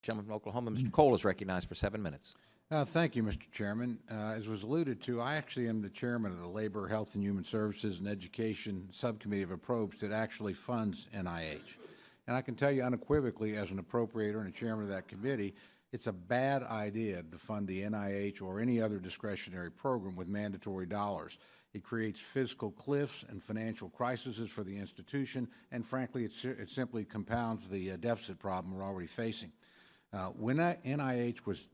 Gentleman from Oklahoma, Mr. Cole is recognized for 7 minutes. Thank you, Mr. Chairman. As was alluded to, I actually am the chairman of the Labor, Health and Human Services and Education Subcommittee of Approach that actually funds NIH. And I can tell you unequivocally, as an appropriator and a chairman of that committee, it's a bad idea to fund the NIH or any other discretionary program with mandatory dollars. It creates fiscal cliffs and financial crises for the institution, and frankly, it simply compounds the deficit problem we're already facing. When NIH was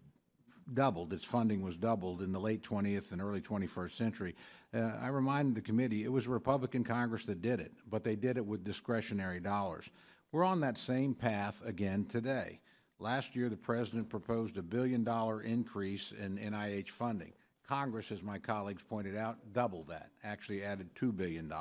doubled, its funding was doubled in the late 20th and early 21st century, I reminded the committee it was a Republican Congress that did it, but they did it with discretionary dollars. We're on that same path again today. Last year, the President proposed a $1 billion increase in NIH funding. Congress, as my colleagues pointed out, doubled that, actually added $2 billion.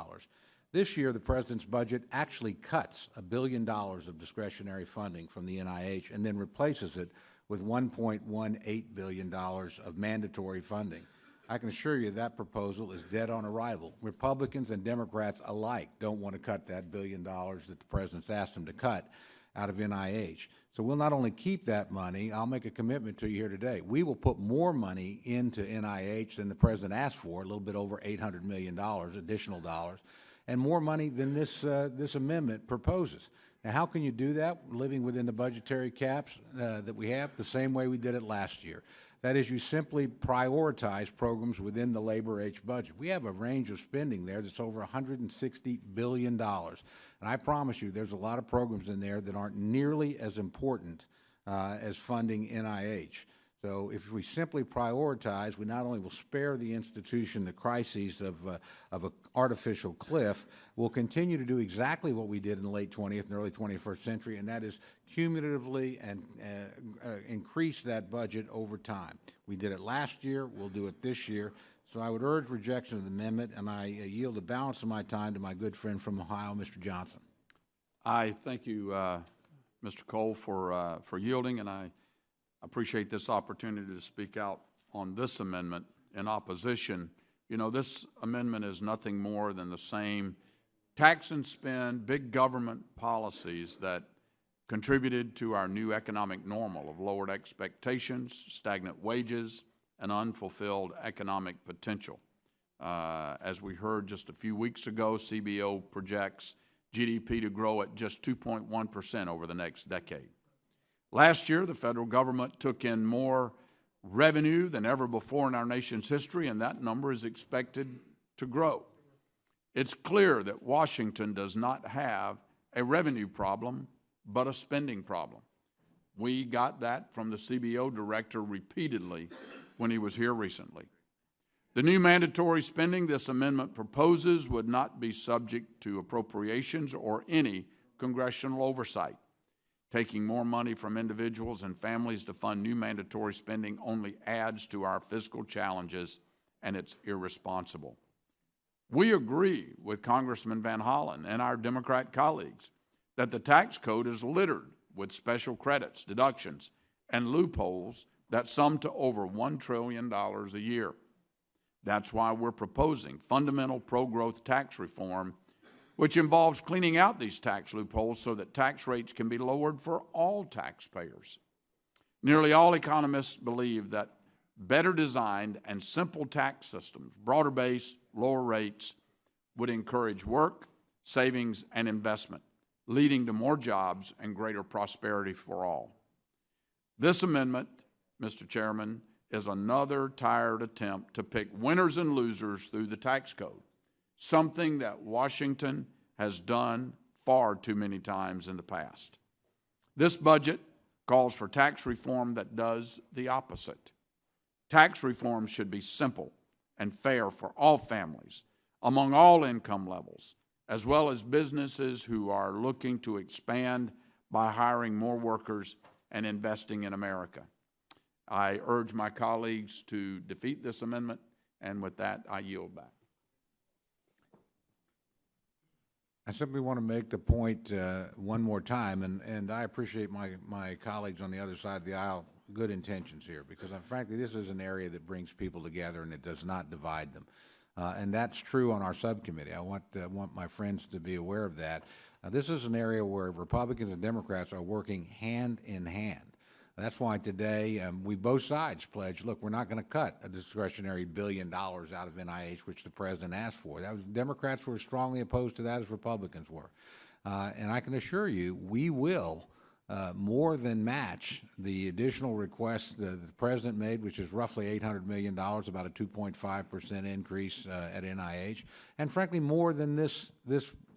This year, the President's budget actually cuts $1 billion of discretionary funding from the NIH and then replaces it with $1.18 billion of mandatory funding. I can assure you that proposal is dead on arrival. Republicans and Democrats alike don't want to cut that $1 billion that the President's asked them to cut out of NIH. So we'll not only keep that money, I'll make a commitment to you here today. We will put more money into NIH than the President asked for, a little bit over $800 million, additional dollars, and more money than this amendment proposes. Now, how can you do that living within the budgetary caps that we have? The same way we did it last year. That is, you simply prioritize programs within the Labor H budget. We have a range of spending there that's over $160 billion. And I promise you, there's a lot of programs in there that aren't nearly as important as funding NIH. So if we simply prioritize, we not only will spare the institution the crises of an artificial cliff, we'll continue to do exactly what we did in the late 20th and early 21st century, and that is cumulatively and increase that budget over time. We did it last year. We'll do it this year. So I would urge rejection of the amendment, and I yield the balance of my time to my good friend from Ohio, Mr. Johnson. I thank you, Mr. Cole, for yielding, and I appreciate this opportunity to speak out on this amendment in opposition. You know, this amendment is nothing more than the same tax and spend, big government policies that contributed to our new economic normal of lowered expectations, stagnant wages, and unfulfilled economic potential. As we heard just a few weeks ago, CBO projects GDP to grow at just 2.1% over the next decade. Last year, the federal government took in more revenue than ever before in our nation's history, and that number is expected to grow. It's clear that Washington does not have a revenue problem, but a spending problem. We got that from the CBO director repeatedly when he was here recently. The new mandatory spending this amendment proposes would not be subject to appropriations or any congressional oversight. Taking more money from individuals and families to fund new mandatory spending only adds to our fiscal challenges, and it's irresponsible. We agree with Congressman Van Hollen and our Democrat colleagues that the tax code is littered with special credits, deductions, and loopholes that sum to over $1 trillion a year. That's why we're proposing fundamental pro-growth tax reform, which involves cleaning out these tax loopholes so that tax rates can be lowered for all taxpayers. Nearly all economists believe that better designed and simple tax systems, broader base, lower rates, would encourage work, savings, and investment, leading to more jobs and greater prosperity for all. This amendment, Mr. Chairman, is another tired attempt to pick winners and losers through the tax code, something that Washington has done far too many times in the past. This budget calls for tax reform that does the opposite. Tax reform should be simple and fair for all families, among all income levels, as well as businesses who are looking to expand by hiring more workers and investing in America. I urge my colleagues to defeat this amendment, and with that, I yield back. I simply want to make the point one more time, and I appreciate my colleagues on the other side of the aisle good intentions here, because frankly this is an area that brings people together and it does not divide them. And that's true on our subcommittee. I want my friends to be aware of that. This is an area where Republicans and Democrats are working hand in hand. That's why today we both sides pledged, look, we're not going to cut a discretionary $1 billion out of NIH, which the president asked for. That was Democrats were as strongly opposed to that as Republicans were. And I can assure you, we will more than match the additional request the president made, which is roughly $800 million, about a 2.5% increase at NIH, and frankly more than this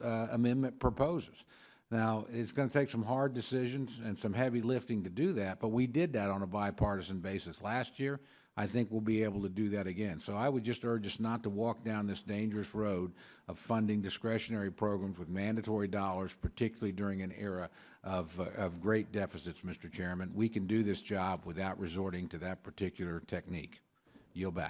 amendment proposes. Now, it's going to take some hard decisions and some heavy lifting to do that, but we did that on a bipartisan basis last year. I think we'll be able to do that again. So I would just urge us not to walk down this dangerous road of funding discretionary programs with mandatory dollars, particularly during an era of great deficits, Mr. Chairman. We can do this job without resorting to that particular technique. Yield back.